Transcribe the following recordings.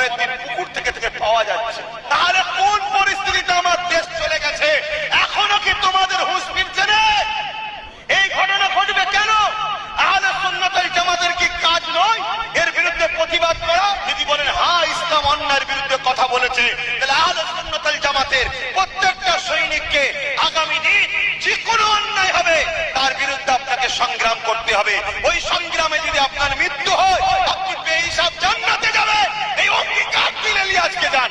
পরের দিন পুকুর থেকে থেকে পাওয়া যাচ্ছে। তাহলে কোন পরিস্থিতিতে আমার দেশ চলে গেছে? এখনো কি তোমাদের হুঁশ ফিরছে না? এই ঘটনা ঘটবে কেন? আহলে সুন্নাত ওয়াল জামাতের কি কাজ নয় এর বিরুদ্ধে প্রতিবাদ করা? যদি বলেন হ্যাঁ ইসলাম অন্যায়ের বিরুদ্ধে কথা বলেছে, তাহলে আহলে সুন্নাত ওয়াল জামাতের প্রত্যেকটা সৈনিককে আগামী দিন যে কোনো অন্যায় হবে তার বিরুদ্ধে আপনাকে সংগ্রাম করতে হবে। ওই সংগ্রামে যদি আপনার মৃত্যু হয় আপনি বেহিসাব জান্নাতে যাবেন, এই অঙ্গীকার দিলে আজকে যান।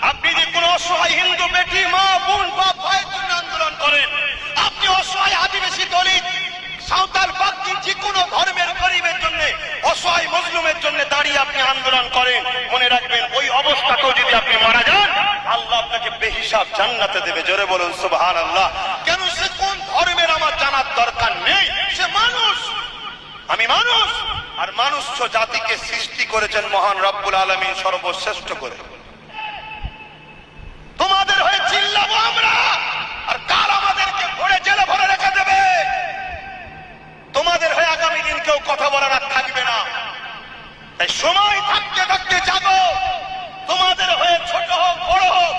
আপনি যে কোনো অসহায় হিন্দু বেটি, মা, বোন, বাপ, ভাইয়ের জন্য আন্দোলন করেন, আপনি অসহায় আদিবাসী, দলিত, সাঁওতাল, বাগদি যে কোনো ধর্মের গরিবের জন্য, অসহায় মজলুমের জন্য দাঁড়িয়ে আপনি আন্দোলন করেন, মনে রাখবেন ওই অবস্থাতেও যদি আপনি মারা যান আল্লাহ আপনাকে বেহিসাব জান্নাতে দেবে। জোরে বলুন সুবহানাল্লাহ। কেন? সে কোন ধর্মের আমার জানার দরকার নেই, সে মানুষ, আমি মানুষ। আর মানুষ জাতিকে সৃষ্টি করেছেন মহান রব্বুল আলামিন সর্বশ্রেষ্ঠ করে। তোমাদের হয়ে চিল্লাবো আমরা, আর কাল আমাদেরকে ভরে জেলে ভরে রেখে দেবে। তোমাদের হয়ে আগামী দিন কেউ কথা বলার আর থাকবে না। তাই সময় থাকতে থাকতে জাগো। তোমাদের হয়ে ছোট হোক বড় হোক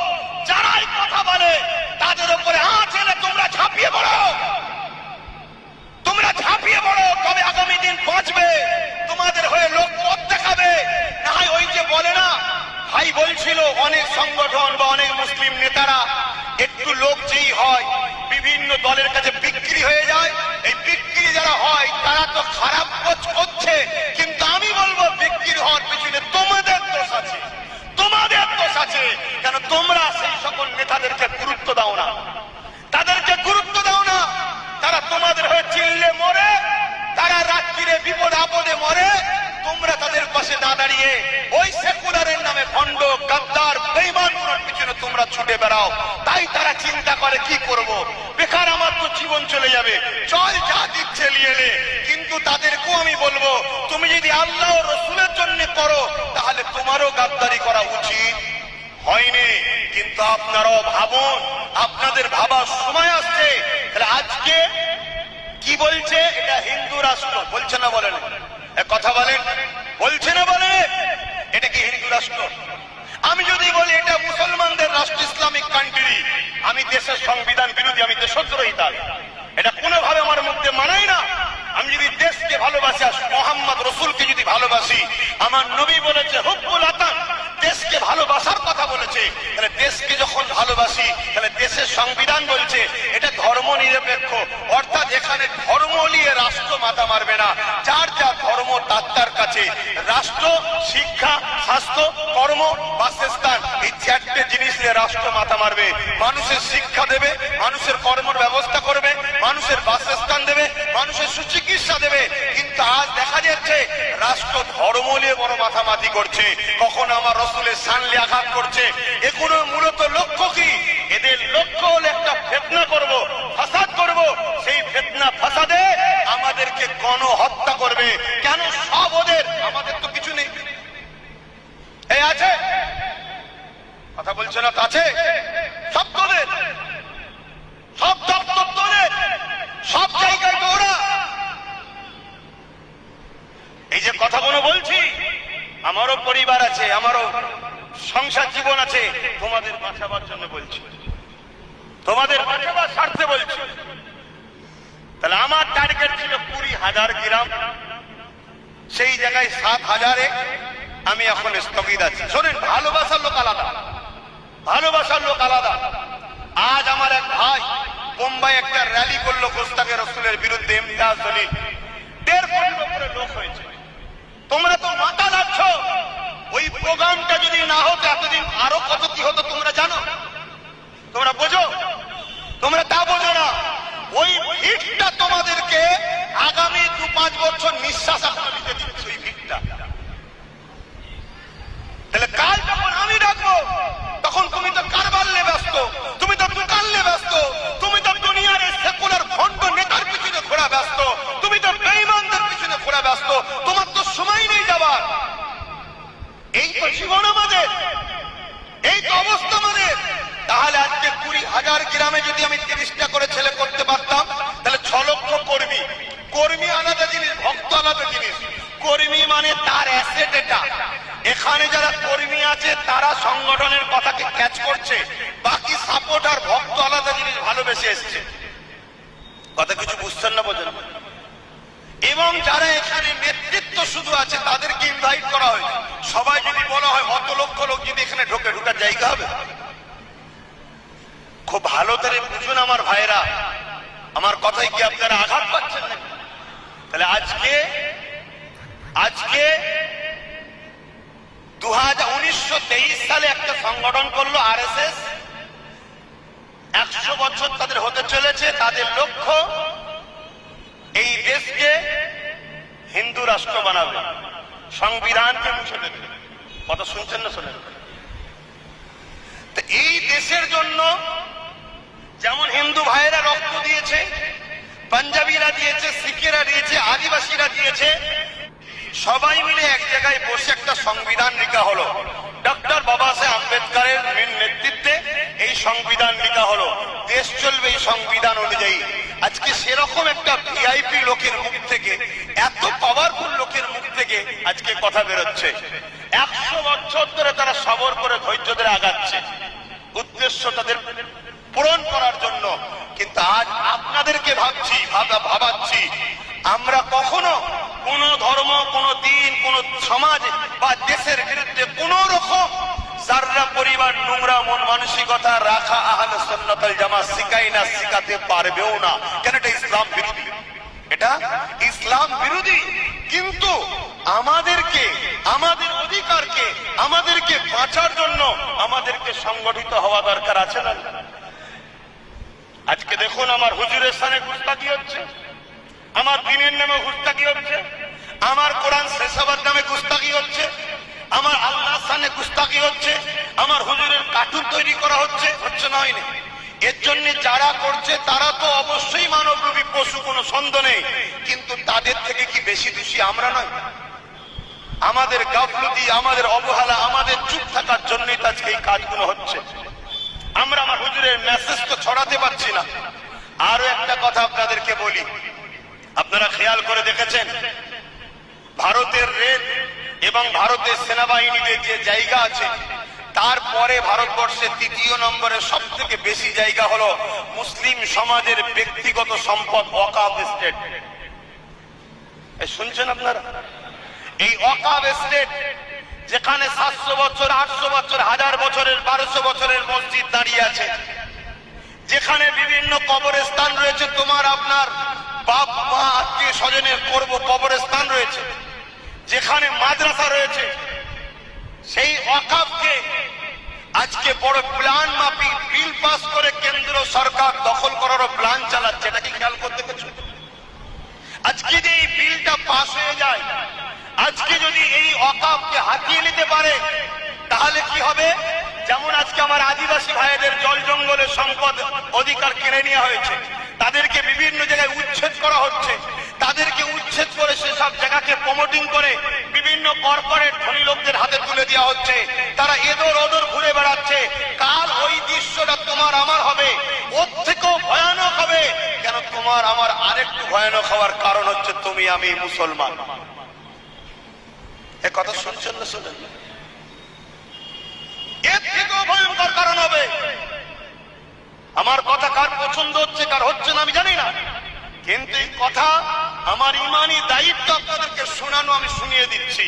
যারাই কথা বলে তাদের উপরে আঁচ এলে তোমরা ঝাঁপিয়ে পড়ো, তোমরা ঝাঁপিয়ে পড়ো, তবে আগামী দিন বাঁচবে। তোমাদের হয়ে লোক পথ দেখাবে। না হয় ওই যে বলে না, ভাই বলছিল অনেক সংগঠন বা অনেক মুসলিম নেতারা একটু লোক যেই হয় বিভিন্ন দলের কাছে বিক্রি হয়ে যায়। এই বিক্রি যারা হয় তারা তো খারাপ কাজ করছে, কিন্তু আমি বলবো বিক্রি হওয়ার পিছনে তোমাদের দোষ আছে, তোমাদের দোষ আছে। কেন তোমরা সেই সকল নেতাদেরকে গুরুত্ব দাও না, তাদেরকে গুরুত্ব দাও না। তারা তোমাদের হয়ে চিল্লে মরে, তারা রাত্রিরে বিপদ আপদে মরে, তোমরা তাদের পাশে না দাঁড়িয়ে ওই সেকুলারের নামে ভণ্ড, গাদ্দার, বেঈমানগুলোর পিছনে তোমরা ছুটে বেড়াও। তাই তারা চিন্তা করে কি করব, বেকার আমার তো জীবন চলে যাবে, চল যা দিচ্ছে নিয়ে নে। কিন্তু তাদেরকেও আমি বলবো তুমি যদি আল্লাহ ও রাসূলের জন্য করো তাহলে তোমারও গাদ্দারি করা উচিত হয়নি। কিন্তু আপনারাও ভাবুন, আপনাদের ভাবার সময় আসছে। তাহলে আজকে কি বলছে? এটা হিন্দু রাষ্ট্র বলছে না, বলেন কথা বলেন, বলছে না বলে এটা কি হিন্দু রাষ্ট্র? আমি যদি বলি এটা মুসলমানদের রাষ্ট্র, ইসলামিক কান্ট্রি, আমি দেশের সংবিধান বিরোধী, আমি দেশদ্রোহী। তাহলে এটা কোনোভাবে আমার মধ্যে মানাই না। আমি যদি দেশকে ভালোবাসি, মোহাম্মদ রসুলকে যদি ভালোবাসি, আমার নবী বলেছে হুব্বুল আতান, দেশকে ভালোবাসার কথা বলেছে, তাহলে দেশকে যখন ভালোবাসি তাহলে দেশের সংবিধান বলছে এটা ধর্ম নিরপেক্ষ, অর্থাৎ এখানে ধর্ম নিয়ে রাষ্ট্র মাথা মারবে না। যার যা ধর্ম তার তার কাছে। রাষ্ট্র শিক্ষা, স্বাস্থ্য, কর্ম, বাসস্থান, এই চারটে জিনিস নিয়ে রাষ্ট্র মাথা মারবে। মানুষের শিক্ষা দেবে, মানুষের কর্মের ব্যবস্থা করবে, মানুষের বাসস্থান দেবে, মানুষের সুচিকিৎসা দেবে। কিন্তু আজ দেখা যাচ্ছে রাষ্ট্র ধর্ম নিয়ে বড় মাথামাতি করছে, কখন আমার রসুলের শানে আঘাত করছে। এগুলো মূলত লক্ষ্য কি? এদের লক্ষ্য হলো একটা ফিতনা করব, ফাসাদ করব। সেই ফিতনা ফাসাদে আমাদেরকে গণহত্যা করবে। কেন? সব ওদের, আমাদের তো কিছু নেই। এই আছে কথা বলছে না, আছে সব তোদের, সব দপ্তর তোদের, সব জায়গায় তো ওরা। এই যে কথাগুলো বলছি, আমারও পরিবার আছে, আমারও সংসার জীবন আছে, তোমাদের বাঁচাবার জন্য বলছি, তোমাদের বাঁচাবার স্বার্থে বলছি। তাহলে আমার টার্গেট ছিল 20,000 গ্রাম, সেই জায়গায় 7,000-এ আমি এখন স্থগিত আছি। শোনেন, ভালোবাসার লোক আলাদা, ভালোবাসার লোক আলাদা। আজ আমার এক ভাই বোম্বাই একটা র্যালি করলো গোস্তাকে রসুলের বিরুদ্ধে, ইমতিয়াজ জলিল, 1.5 কোটির উপরে লোক হয়েছে। তোমরা তো মাথা লাগছ, ওই প্রোগ্রামটা যদি না হতো এতদিন আরো কত কি হতো তোমরা জানো? তোমরা বোঝো? তোমরা তা বোঝো না। ওই ভিড়টা তোমাদেরকে আগামী 2-5 বছর নিঃশ্বাস আপনার দিতে দিচ্ছে, ওই ভিড়টা। তাহলে কাল যখন আমি ডাকবো তখন তুমি তো কারবার নিয়ে ব্যস্ত, তুমি তো দোকান নিয়ে ব্যস্ত, তুমি তো দুনিয়ার সেকুলার ভণ্ড নেতার পিছনে ঘোরা ব্যস্ত, তুমি তো বেঈমানদের পিছনে ঘোরা ব্যস্ত, তোমার তো সময় নেই যাবার। এই তো জীবন আমাদের, এই তো অবস্থা আমাদের। তাহলে আজকে 20,000 গ্রামে যদি আমি 30টা করে ছেলে করতে পারতাম তাহলে 6 লক্ষ কর্মী। কর্মী আলাদা জিনিস, ভক্ত আলাদা জিনিস। কর্মী মানে তার অ্যাসেট, এটা এখানে যারা কর্মী আছে তারা সংগঠনের কথাকে ক্যাচ করছে, বাকি সাপোর্ট আর ভক্ত আলাদা জিনিস ভালোবেসে এসছে। কথা কিছু বুঝছেন না, বোঝেন? এবং যারা এখানে নেতৃত্ব শুধু আছে তাদেরকে ইনভাইট করা হয়েছে। সবাই যদি বলা হয় অত লক্ষ লোক যদি এখানে ঢোকার জায়গা হবে? খুব ভালো করে বুঝুন আমার ভাইরা, আমার কথায় কি আপনারা আঘাত পাচ্ছেন না? তাহলে আজকে 1923 সালে একটা সংগঠন করলো আরএসএস। 100 বছর তাদের হতে চলেছে। তাদের লক্ষ্য এই দেশকে হিন্দু রাষ্ট্র বানাবে, সংবিধানকে মুছে দেবে। কথা শুনছেন না? শোনেন। তো এই দেশের জন্য যেমন হিন্দু ভাইয়েরা রক্ত দিয়েছে, পাঞ্জাবিরা দিয়েছে, শিখেরা দিয়েছে, আদিবাসীরা দিয়েছে, সবাই মিলে এক জায়গায় বসে একটা সংবিধান লিখা হলো। ডক্টর বাবা সাহেব আম্বেদকরের নেতৃত্বে এই সংবিধান লিখা হলো। দেশ চলবে এই সংবিধান অনুযায়ী। আজকে সেরকম একটা ভিআইপি লোকের মুখ থেকে, এত পাওয়ারফুল লোকের মুখ থেকে আজকে কথা বেরোচ্ছে। 100 বছর ধরে তারা সবর করে ধৈর্য ধরে আগাচ্ছে উদ্দেশ্য তাদের পূরণ করার জন্য। কিন্তু আজ আপনাদেরকে ভাবাচ্ছি, আমরা কখনো কোন ধর্ম, কোন দিন, কোন সমাজ বা দেশের বিরুদ্ধে কোন রকম যারা পরিবার নোংরা মন মানসিকতা রাখা আহলে সুন্নাত ওয়াল জামাত শিখাই না, শিখাতে পারবেও না। কেন? এটা ইসলাম বিরোধী। এটা ইসলাম বিরোধী। কিন্তু আমাদেরকে, আমাদের অধিকারকে, আমাদেরকে বাঁচার জন্য আমাদেরকে সংগঠিত হওয়া দরকার আছে না? আজকে দেখুন আমার হুজুরের স্থানে গুস্তাখি হচ্ছে, আমার দিনের নামে গুস্তাখি হচ্ছে, আমার কোরআন শেষ হবার নামে গুস্তাখি হচ্ছে, আমার আল্লাহর স্থানে গুস্তাখি হচ্ছে, আমার হুজুরের কার্টুন তৈরি করা হচ্ছে না? হয়নি। এর জন্য যারা করছে তারা তো অবশ্যই মানবরূপী পশু, কোনো সন্দেহ নেই। কিন্তু তাদের থেকে কি বেশি দোষী আমরা নয়? আমাদের গাফলতি, আমাদের অবহেলা, আমাদের চুপ থাকার জন্যই তো আজকে এই কাজগুলো হচ্ছে। আমরা আমার হুজুরের মেসেজ তো ছড়াতে পারছি না। আরো একটা কথা আপনাদেরকে বলি, আপনারা খেয়াল করে দেখেছেন ভারতের রেল এবং ভারতের সেনাবাহিনীদের যে জায়গা আছে, তারপরে ভারতবর্ষের 3য় নম্বরে সব থেকে বেশি জায়গা হলো মুসলিম সমাজের ব্যক্তিগত সম্পদ ওয়াকফ এস্টেট। শুনছেন আপনারা? এই ওয়াকফ এস্টেট যেখানে 700 বছর, 800 বছর, 1000 বছরের, 1200 বছরের মসজিদ দাঁড়িয়ে আছে, যেখানে বিভিন্ন কবরস্থান রয়েছে, তোমার আপনার বাপ মা আত্মীয় স্বজনের কবরস্থান রয়েছে, যেখানে মাদ্রাসা রয়েছে, সেই ওয়াকফকে আজকে বড় প্ল্যান মাফিক বিল পাস করে কেন্দ্র সরকার দখল করারও প্ল্যান চালাচ্ছে। এটা কি খেয়াল করতে পেরেছো? আজকে যে এই বিলটা পাস হয়ে যায়, আজকে যদি এই ওয়াকফকে হাতিয়ে নিতে পারে, তাহলে কি হবে? যেমন আজকে আমার আদিবাসী ভাইদের জল জঙ্গলের সম্পদ অধিকার কেড়ে নেওয়া হয়েছে, তাদেরকে বিভিন্ন জায়গায় উচ্ছেদ করা হচ্ছে, তাদেরকে উচ্ছেদ করে সেসব জায়গাকে প্রমোটিং করে বিভিন্ন কর্পোরেট ধনী লোকদের হাতে তুলে দেওয়া হচ্ছে। তারা এদর ওদর ঘুরে বেড়াচ্ছে। কাল ওই দৃশ্যটা তোমার আমার হবে, ওর থেকেও ভয়ানক হবে। কেন? তোমার আমার আরেকটু ভয়ানক হওয়ার কারণ হচ্ছে তুমি আমি মুসলমান। এ কথা শুনছেন না? শুনেন। এর থেকেও ভয়ঙ্কর কারণ হবে। আমার কথা কার পছন্দ হচ্ছে কার হচ্ছে না আমি জানি না, কিন্তু এই কথা আমার ইমানি দায়িত্ব আপনাদেরকে শোনানো, আমি শুনিয়ে দিচ্ছি।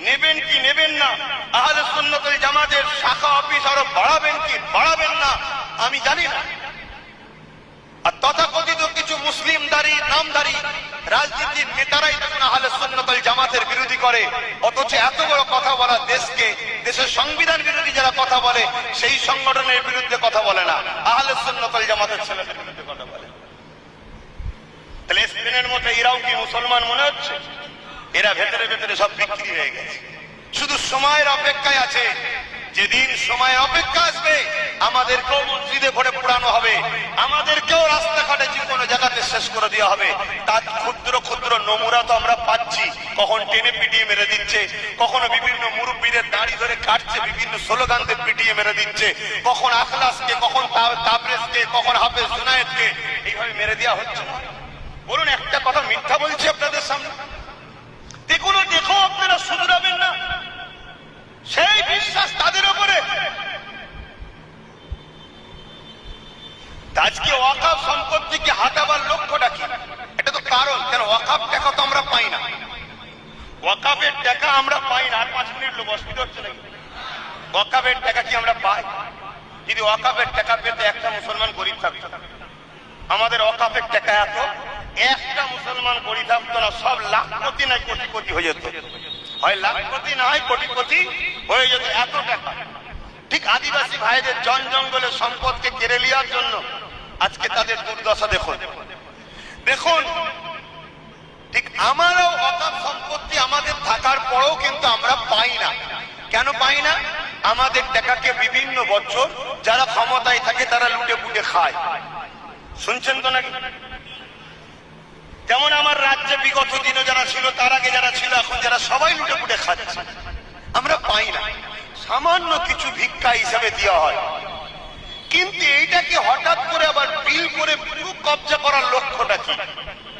নেবেন কি নেবেন না, আহলে সুন্নাত ওয়াল জামাতের শাখা অফিস আরো বাড়াবেন কি বাড়াবেন না আমি জানি না। আর তথাকথিত কিছু মুসলিমদারি নামদারি রাজনীতির নেতারাই যখন আহলে সুন্নাত ওয়াল জামাতের বিরোধী করে, অথচ এত বড় কথা বলা দেশকে, দেশের সংবিধান বিরোধী যারা কথা বলে সেই সংগঠনের বিরুদ্ধে কথা বলে না, আহলে সুন্নাত ওয়াল জামাতের ছেলেদের বিরুদ্ধে কথা বলে। তাহলে স্পেনের মতো এরাও কি মুসলমান মনে হচ্ছে? এরা ভেতরে ভেতরে সব বিক্রি হয়ে গেছে, শুধু সময়ের অপেক্ষায় আছে। যেদিন সময়ের অপেক্ষা আসবে আমাদেরকেও মসজিদে ভরে পোড়ানো হবে, আমাদেরকেও রাস্তাঘাটে যে কোনো জায়গাতে শেষ করে দেওয়া হবে। তার ক্ষুদ্র ক্ষুদ্র নমুনা তো আমরা পাচ্ছি। কখন টেনে পিটিয়ে মেরে দিচ্ছে, কখনো বিভিন্ন মুরব্বীদের দাড়ি ধরে কাটছে, বিভিন্ন স্লোগানদের পিটিয়ে মেরে দিচ্ছে, কখন আখলাসকে, কখন তাবরেজকে, কখন হাফেজ জুনায়েদকে এইভাবে মেরে দেওয়া হচ্ছে। বলুন, একটা কথা মিথ্যা বলছি আপনাদের সামনে? দেখুন, দেখো আপনারা শুধরাবেন না। লোক অসুবিধা হচ্ছে নাকি? ওয়াকাফের টাকা কি আমরা পাই? যদি ওয়াকাফের টাকা পেতে একটা মুসলমান গরিব থাকতো, আমাদের ওয়াকাফের টাকা এত, একটা মুসলমান গরিব থাকতো না, সব লাখপতি নাই কোটিপতি হয়ে যেত, হয় লাখপতি না হয় কোটিপতি হয়ে যেত, এত টাকা। ঠিক আদিবাসী ভাইদের জন জঙ্গলের সম্পদকে কেড়ে নেওয়ার জন্য আজকে তাদের দুর্দশা দেখুন। দেখুন, ঠিক আমারও ওয়াকাফ সম্পত্তি আমাদের থাকার পরেও কিন্তু আমরা পাই না। কেন পাই না? আমাদের টাকাকে বিভিন্ন বছর যারা ক্ষমতায় থাকে তারা লুটে পুটে খায়। শুনছেন তো নাকি? যেমন আমার রাজ্যে বিগত দিনে যারা ছিল, তার আগে যারা ছিল, এখন যারা, সবাই লুটে পুটে খাচ্ছে, আমরা পাই না। সামান্য কিছু ভিক্ষা হিসাবে দেওয়া হয়, কিন্তু এইটাকে হঠাৎ করে আবার বিল করে পুরো কবজা করার লক্ষ্যটা কি?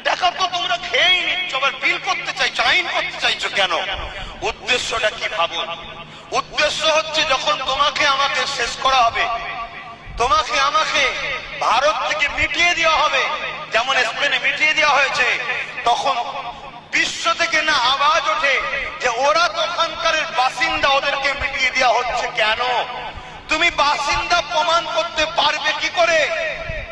টাকা তো তোমরা খেয়েই নিচ্ছ, আবার বিল করতে চাইছো, আইন করতে চাইছো কেন? উদ্দেশ্যটা কি ভাবুন। উদ্দেশ্য হচ্ছে যখন তোমাকে আমাকে শেষ করা হবে, তোমাকে আমাকে ভারত থেকে মিটিয়ে দেওয়া হবে, যেমন স্পেনে মিটিয়ে দেওয়া হয়েছে, তখন বিশ্ব থেকে না আওয়াজ ওঠে যে ওরা তো ওখানকার বাসিন্দা, ওদেরকে মিটিয়ে দেওয়া হচ্ছে কেন? তুমি বাসিন্দা প্রমাণ করতে পারবে কি করে?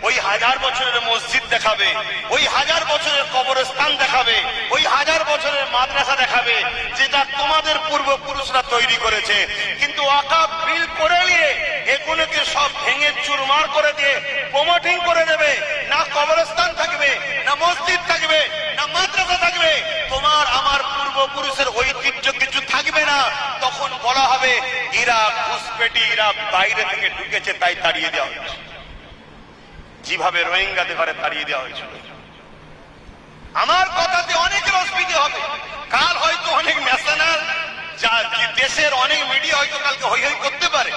ওই 1000 বছরের মসজিদ দেখাবে, ওই 1000 বছরের কবরস্থান দেখাবে, ওই 1000 বছরের মাদ্রাসা দেখাবে, যেটা তোমাদের পূর্বপুরুষরা তৈরি করেছে। কিন্তু ওয়াকাফ বিল করে নিয়ে এগুলোকে সব ভেঙে চুরমার করে দিয়ে প্রমোটিং করে দেবে। না কবরস্থান থাকবে, না মসজিদ থাকবে, না মাদ্রাসা থাকবে, তোমার আমার পূর্বপুরুষের ঐতিহ্য কিছু থাকবে না। তখন বলা হবে এরা ঘুষপেটি, এরা বাইরে থেকে ঢুকেছে, তাই তাড়িয়ে দেওয়া হয়েছে, যেভাবে রোহিঙ্গাদের ঘরে তাড়িয়ে দেওয়া হয়েছিল। আমার কথাতে অনেকের অসুবিধা হবে, কাল হয়তো অনেক ন্যাশনাল দেশের অনেক মিডিয়া হয়তো কালকে হই হই করতে পারে,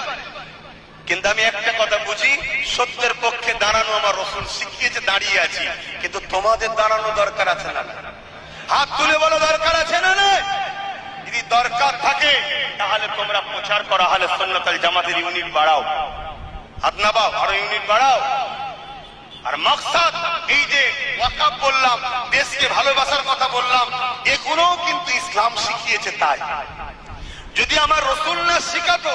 কিন্তু আমি একটা কথা বুঝি, সত্যের পক্ষে দাঁড়ানো আমার রাসূল শিখিয়েছে, দাঁড়িয়ে আছি। কিন্তু তোমাদের দাঁড়ানো দরকার আছে না? হাত তুলে বলো দরকার আছে না? না, যদি দরকার থাকে তাহলে তোমরা প্রচার করো, আহলে সুন্নাত ওয়াল জামাতের ইউনিট বাড়াও, হাত নামাও, আরো ইউনিট বাড়াও। আর মাকসাদ এই যে ওয়াকাফ বললাম, দেশকে ভালোবাসার কথা বললাম, এগুলো কিন্তু ইসলাম শিখিয়েছে। তাই যদি আমার রাসূল না শিখাতো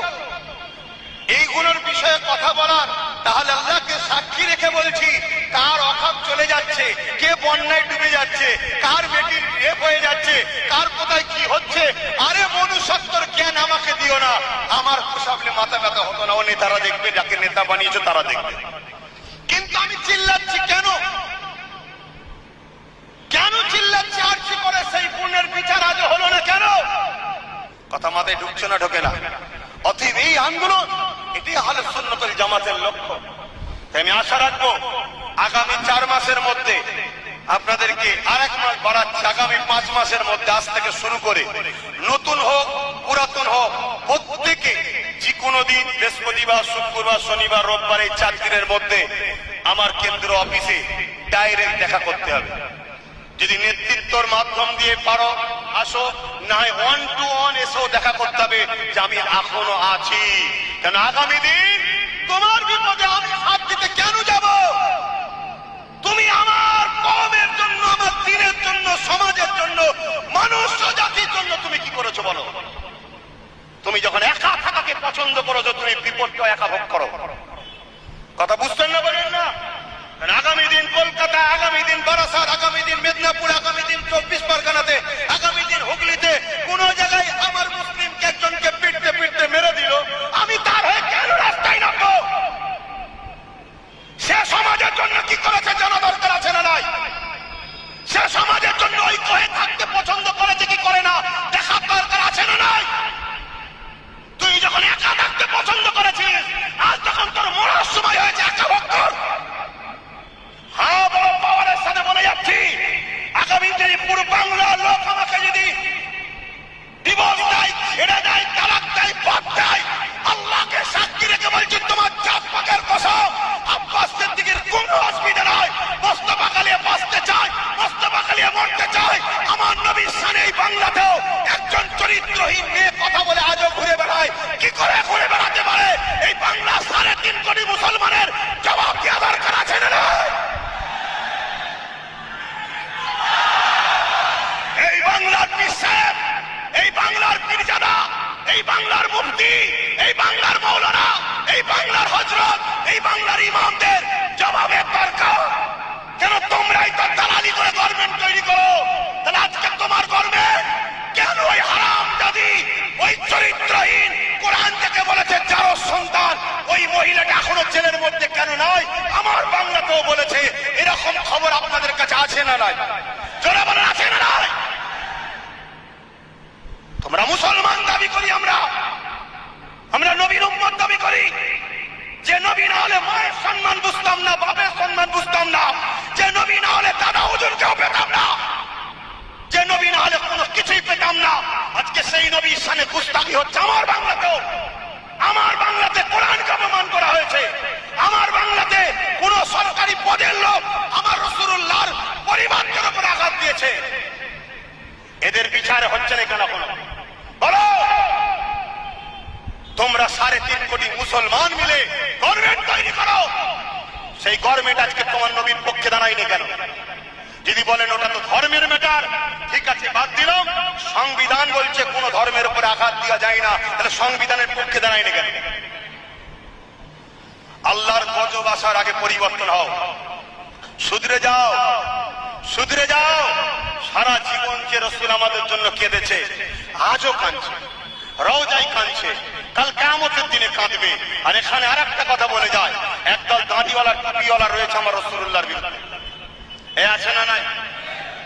এইগুলোর বিষয়ে কথা বলার, তাহলে আল্লাহকে সাক্ষী রেখে বলছি, কার ওয়াকাফ চলে যাচ্ছে, কে বন্যায় ডুবে যাচ্ছে, কার বেটির রেপ হয়ে যাচ্ছে, কার কোথায় কি হচ্ছে, আরে মনুষ্যত্বর জ্ঞান আমাকে দিও না। আমার পোষাবলে মাথা ব্যথা হতো না, ও নেতারা দেখবে, যাকে নেতা বানিয়েছে তারা দেখবে। কিন্তু আমি চিল্লাচ্ছি কেন? কেন চিল্লাচ্ছি? আরজি করে সেই পুণ্যের বিচার আজ হলো না কেন? কথা মাথায় ঢুকছে না, ঢোকে না। অতএব এই আন্দোলন, এটি আহলে সুন্নাত ওয়াল জামাতের লক্ষ্য। তাই আমি আশা রাখবো আগামী 4 মাসের মধ্যে আপনাদেরকে আরেক মাস বাড়াচ্ছি, আগামী 5 মাসের মধ্যে আজ থেকে শুরু করে, নতুন হোক পুরাতন হোক, প্রত্যেকে যে কোনো দিন, বৃহস্পতিবার, শুক্রবার, শনিবার, রোববার, এই 4 দিনের মধ্যে আমার কেন্দ্র অফিসে ডাইরেক্ট দেখা করতে হবে। যদি নেতৃত্বর মাধ্যম দিয়ে পারো আসো, না হয় 1 to 1 এসেও দেখা করতে হবে যে আমি এখনো আছি। কেন আগামী দিন তোমার বিপদে আমি সাথ দিতে কেন যাব? তুমি আমার কওমের জন্য, আমার দিনের জন্য, সমাজের জন্য, মানুষ জাতির জন্য তুমি কি করেছো বলো? তুমি যখন একা থাকাকে পছন্দ করো, তুমি বিপদটা একা ভোগ করো। কথা বুঝছেন না? বলেন না? আগামী দিন কলকাতা, আগামী দিন বারাসাত, আগামী দিন মেদিনীপুর, আগামী দিন 24 পরগনাতে, আগামী দিন হুগলিতে কোন জায়গায় আমার মুসলিমকে একজনকে পিটতে পিটতে মেরে দিল, আমি তার হয়ে কেন রাস্তায় নামবো? সে সমাজের জন্য কি করেছে জানা দরকার আছে না নাই? সে সমাজের জন্য ঐক্য হয়ে থাকতে পছন্দ করেছে কি করে না দেখার দরকার আছে না নাই? তুই যখন একা থাকতে পছন্দ করেছিস, আজ যখন তোর মরার সময় হয়েছে, একা ভোগ কর। হ্যাঁ, বড় পাওয়ারের সাথে বলে যাচ্ছি, আগামী দিনে পুরো বাংলার লোক আমাকে যদি ডিভোর্স দেয়, ছেড়ে দেয়, তালাক দেয়, বাদ দেয়, আল্লাহকে সাক্ষী রেখে বলছি, তোমার জাত পাকের কসম, আব্বাস সিদ্দিকীর কোনো অসুবিধা নাই। মোস্তফা কালিয়া বাঁচতে চায়, মোস্তফা কালিয়া মরতে চায়। আমার নবীর শানে এই বাংলাতেও একজন চরিত্রহীন মেয়ে কথা বলে আজও ঘুরে বেড়ায়। কি করে ঘুরে বেড়াতে পারে? এই বাংলা 3.5 কোটি মুসলমানের জবাব দেওয়া দরকার আছে না? এই বাংলার পীর সাহেব, এই বাংলার পীরজাদা, বাংলার মৌলানা, এই বাংলার হযরত, এই বাংলার ইমামদের জবাবের দরকার। কেন তোমরাই তো দালালি করে গভর্নমেন্ট তৈরি করো? তাহলে আজকে তোমার গভর্নমেন্ট কেন ওই হারামজাদি, ওই চরিত্রহীন, কোরআন থেকে বলেছে যার সন্তান, ওই মহিলাটা এখনো জেলের মধ্যে কেন নয়? আমার বাংলাতেও বলেছে। এরকম খবর আপনাদের কাছে আছে না নাই? জোরে বলেন, আছে না নাই? তোমরা মুসলমান দাবি করি, আমরা নবীর উম্মত দাবি করি। যে নবী না হলে মায়ের সম্মান বুঝতাম না, বাপের সম্মান বুঝতাম না। যে নবী না হলে দাদা হুজুরকেও পেতাম না। যে নবী না হলে কোনো কিছুই পেতাম না। আজকে সেই নবীর শানে গুস্তাখি হচ্ছে আমার বাংলাতেও। আমার বাংলাতে কোরআনকে অপমান করা হয়েছে। আমার বাংলাতে কোন সরকারি পদের লোক আমার রাসূলুল্লাহর পরিবারের উপর আঘাত দিয়েছে। এদের বিচার হচ্ছে না কেন? কোনো বলো। তোমরা 3.5 কোটি মুসলমান মিলে গভর্নমেন্ট তৈরি করো। সেই গভর্নমেন্ট আজকে তোমার নবীর পক্ষে দাঁড়ায়নি কেন? যদি বলেন ওটা তো ধর্মের ম্যাটার, ঠিক আছে, বাদ দিলাম। সংবিধান বলছে কোন ধর্মের উপর আঘাত দেওয়া যায় না, তাহলে সংবিধানের পক্ষে দাঁড়ায়নি কেন? আল্লাহর গজব আসার আগে পরিবর্তন হও, শুধরে যাও, শুধরে যাও। সারা জীবন যে রাসূল আমাদের জন্য কেঁদেছে, আজও কাঁদছে, রওজায় কাঁদছে, কাল কিয়ামতের দিনে কাঁদবে। আর এখানে আরেকটা কথা বলে যায়, একদল দাঁড়িওয়ালা টুপিওয়ালা রয়েছে আমার রাসূলুল্লাহর বিরুদ্ধে। এ আছে না নাই?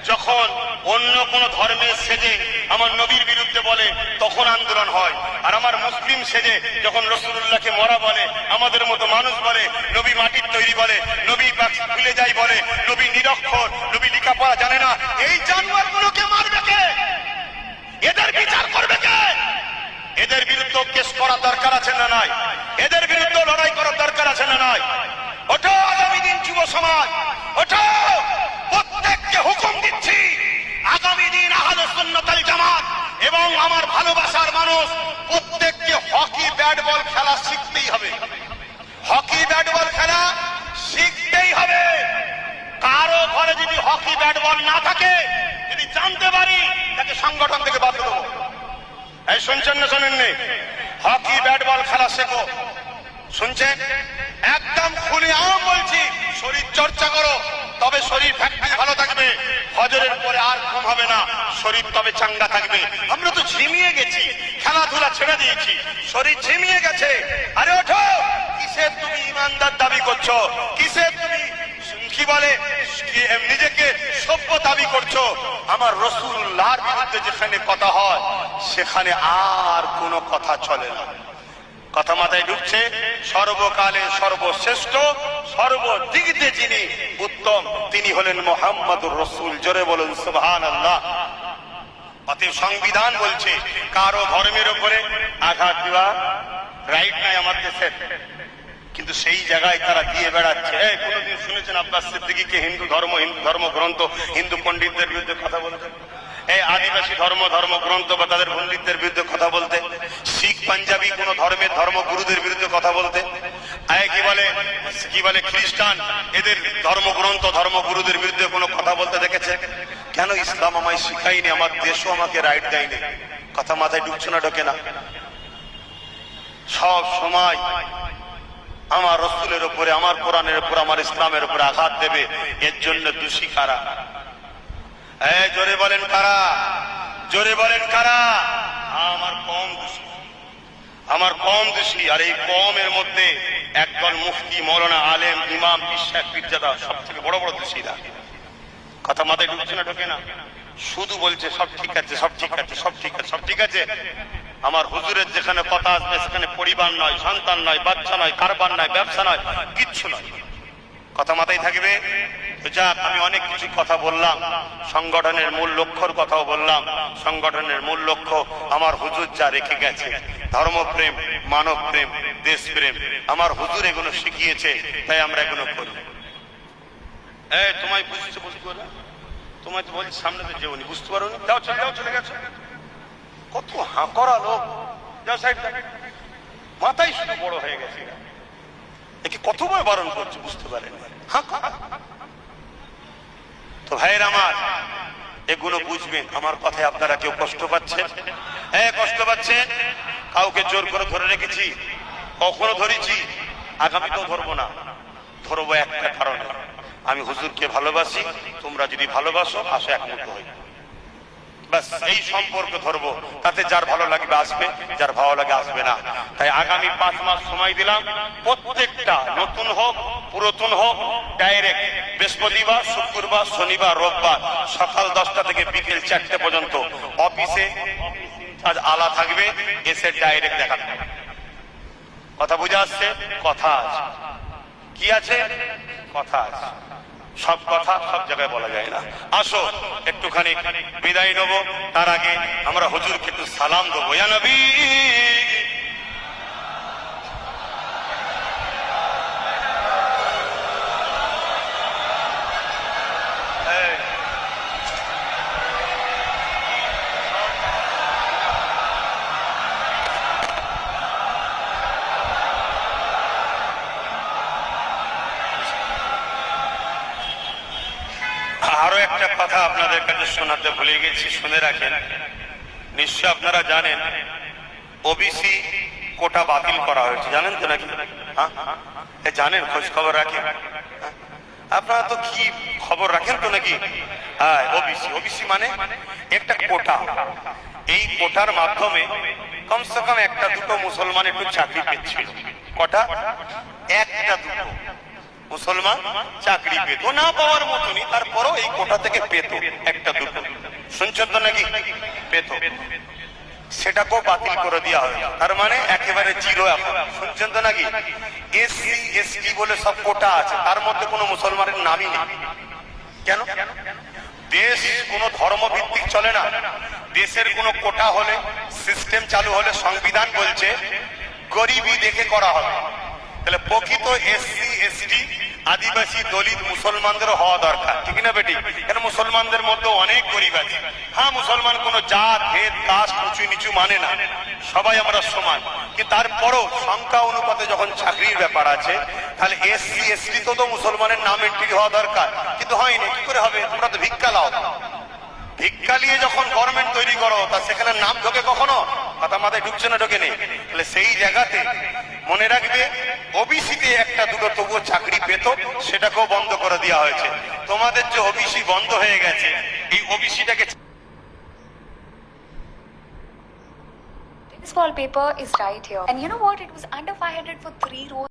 যখন অন্য কোন ধর্মের সেজে আমার নবীর বিরুদ্ধে বলে তখন আন্দোলন হয়। আর আমার মুসলিম সেজে যখন রাসূলুল্লাহকে মরা বলে, আমাদের মতো মানুষ বলে, নবী মাটির তৈরি বলে, নবী ভুলে যাই বলে, নবী নিরক্ষর, নবী লেখাপড়া জানে না, এই জানোয়ারগুলোকে মারবে কে? এদের বিচার করবে কে? এদের বিরুদ্ধে কেস করা দরকার আছে না নাই? এদের বিরুদ্ধে লড়াই করার দরকার আছে না নাই? ওঠো আগামী দিন যুব সমাজ, ওঠো। প্রত্যেককে হুকুম দিচ্ছি, আগামী দিন আহলে সুন্নাত ওয়াল জামাত এবং আমার ভালোবাসার মানুষ প্রত্যেককে হকি ব্যাট বল খেলা শিখতেই হবে। হকি ব্যাট বল খেলা শিখতেই হবে। কারো ঘরে যদি হকি ব্যাট বল না থাকে, যদি জানতে পারি, তাকে সংগঠন থেকে বাদ দেবো। এই শুনছেন না শোনেননি? হকি ব্যাট বল খেলা শেখো। শুনছেন? একদম খুলে আম বলছি, শরীর চর্চা করো, তবে শরীর ফ্যাক্টরি ভালো থাকবে। ফজরের পরে আর ঘুম হবে না, শরীর তবে চাঙ্গা থাকবে। আমরা তো ঝিমিয়ে গেছি, খেলাধুলা ছেড়ে দিয়েছি, শরীর ঝিমিয়ে গেছে। আরে ওঠো, কিসের তুমি ইমানদার দাবি করছো? কিসের তুমি কি বলে নিজেকে সভ্য দাবি করছো? আমার রাসূলুল্লাহর বিরুদ্ধে যেখানে কথা হয়, সেখানে আর কোনো কথা চলে না। কথা মাথায় ঢুকছে? সর্বকালে সর্বশ্রেষ্ঠ, সর্বদিক দিয়ে যিনি উত্তম, তিনি হলেন মুহাম্মদুর রাসূল। জোরে বলুন সুবহানাল্লাহ। অতএব সংবিধান বলছে কারো ধর্মের উপরে আঘাত দেওয়া রাইট নাই আমার দেশের, কিন্তু সেই জায়গায় তারা দিয়ে বেড়াচ্ছে। কোনদিন শুনেছেন আব্বাস সিদ্দিকীকে হিন্দু ধর্মগ্রন্থ, হিন্দু পণ্ডিতদের বিরুদ্ধে কথা বলতে? এই আদিবাসী ধর্মগ্রন্থ বা তাদের পণ্ডিতদের বিরুদ্ধে কথা বলতে? শিখ পাঞ্জাবি কোন ধর্মের ধর্মগুরুদের বিরুদ্ধে কথা বলতে? কি বলে খ্রিস্টান, এদের ধর্মগ্রন্থ ধর্মগুরুদের বিরুদ্ধে কোনো কথা বলতে দেখেছে? কেন? ইসলাম আমায় শিখাইনি, আমার দেশও আমাকে রাইট দেয়নি। কথা মাথায় ঢুকছে না? ঢোকে না? সব সময় আমার রাসূলের উপরে, আমার কোরআনের উপর, আমার ইসলামের উপরে আঘাত দেবে, এর জন্য দোষী কারা? জোরে বলেন কারা? জোরে বলেন কারা? আমার কম দোষী, আমার কম দোষী। আর এই কমের মধ্যে একদল মুফতি, মৌলানা, আলেম, ইমাম, বিশ্বাস, পীরজাদা সব থেকে বড় বড় দোষীরা। কথা মাথায় ঢুকছে না? ঢোকে না? শুধু বলছে সব ঠিক আছে, সব ঠিক আছে, সব ঠিক আছে, সব ঠিক আছে। আমার হুজুরের যেখানে কথা আসবে সেখানে পরিবার নয়, সন্তান নয়, বাচ্চা নয়, কারবার নয়, ব্যবসা নয়, কিচ্ছু নয়। কথা মাথায় থাকবে? যাক, আমি অনেক কিছু কথা বললাম, সংগঠনের মূল লক্ষ্যর কথাও বললাম। সংগঠনের মূল লক্ষ্য আমার হুজুর যা রেখে গেছে, ধর্মপ্রেম, মানব প্রেম, দেশপ্রেম, আমার হুজুর এগুলো শিখিয়েছে, তাই আমরা এগুলো করি। তোমায় বুঝতে বলে, তোমায় তো বলছি সামনে তো যেও নি, বুঝতে পারো নি, যাও চলে গেছো। কত হাঁকড়া লোক, যাও সাইড, মাথায় শুধু বড় হয়ে গেছে। একে কতবার বারণ করছে, বুঝতে পারেন? তো ভাইয়ের আমার, এগুলো বুঝবেন। আমার কথায় আপনারা কেউ কষ্ট পাচ্ছেন? কষ্ট পাচ্ছেন? কাউকে জোর করে ধরে রেখেছি? কখনো ধরেছি? আগামীতেও ধরবো না। ধরবো একটা কারণে, আমি হুজুরকে ভালোবাসি, তোমরা যদি ভালোবাসো আসো একমত হই, বাস এই সম্পর্ক ধরবো। তাতে যার ভালো লাগবে আসবে, যার ভালো লাগে আসবে না। তাই আগামী 5 মাস সময় দিলাম, প্রত্যেকটা নতুন হোক পুরাতন হোক, ডাইরেক্ট বৃহস্পতিবার, শুক্রবার, শনিবার, রোববার সকাল 10টা থেকে বিকেল 4টে পর্যন্ত অফিসে আজ আলা থাকবে, এসে ডাইরেক্ট দেখা থাকবে। কথা বুঝে আসছে? কথা আছে, কি আছে? কথা আছে। সব কথা সব জায়গায় বলা যায় না। আসো একটুখানি বিদায় নেব, তার আগে আমরা হুজুরকে একটু সালাম দেবো। ইয়া নবী, আরো একটা কথা আপনাদের কাছে শোনাতে ভুলে গেছি, শুনে রাখেন। নিশ্চয় আপনারা জানেন ওবিসি কোটা বাতিল করা হয়েছে, জানেন তো নাকি? হ্যাঁ জানেন, খোঁজ খবর রাখেন? আপনারা তো কি খবর রাখেন তো নাকি? হ্যাঁ, ওবিসি মানে একটা কোটা। এই কোটার মাধ্যমে কমসে কম একটা দুটো মুসলমান একটু চাকরি পেয়েছিল। কটা? একটা দুটো মুসলমান চাকরি পেত, না পাওয়ার মতনই, তারপরও এই কোটা থেকে পেত একটা দুটো। শুনছেন তো নাকি? পেত। সেটাকেও বাতিল করে দেওয়া হয়, তার মানে একেবারে জিরো এখন। শুনছেন তো নাকি? এসসি এসটি বলে সব কোটা আছে, তার মধ্যে কোনো মুসলমানের নামই নেই। কেন? দেশ কোনো ধর্ম ভিত্তিক চলে না। দেশের কোনো কোটা হলে, সিস্টেম চালু হলে সংবিধান বলছে গরিবি দেখে করা হবে। তাহলে প্রকৃত এসসি এসটি আদিবাসী দলিত মুসলমানদেরও হওয়া দরকার, ঠিক না বেটি? কেন মুসলমানদের মধ্যে অনেক গরিব আছে। হ্যাঁ, মুসলমান কোনো জাত ভেদ কাস্ট উঁচু নিচু মানে না, সবাই আমরা সমান। কিন্তু তারপরও সংখ্যা অনুপাতে যখন চাকরির ব্যাপার আছে, তাহলে এসসি এসটি তো মুসলমানের নাম এন্ট্রি হওয়া দরকার। কিন্তু হয়নি, কি করে হবে? তোমরা তো ভিক্ষা লাও। ভিক্ষা নিয়ে যখন গভর্নমেন্ট তৈরি করো, তা সেখানে নাম ঢোকে কখনো? কথা মাথায় ঢুকছে না, ঢোকে নেই। তাহলে সেই জায়গাতে মনে রাখবে, ওবিসিতে একটা দুটো তবুও চাকরি পেত, সেটাকেও বন্ধ করে দেওয়া হয়েছে। তোমাদের যে ওবিসি বন্ধ হয়ে গেছে, এই ওবিসিটাকে This wallpaper is right here. And you know what? It was under 500 for 3 rows.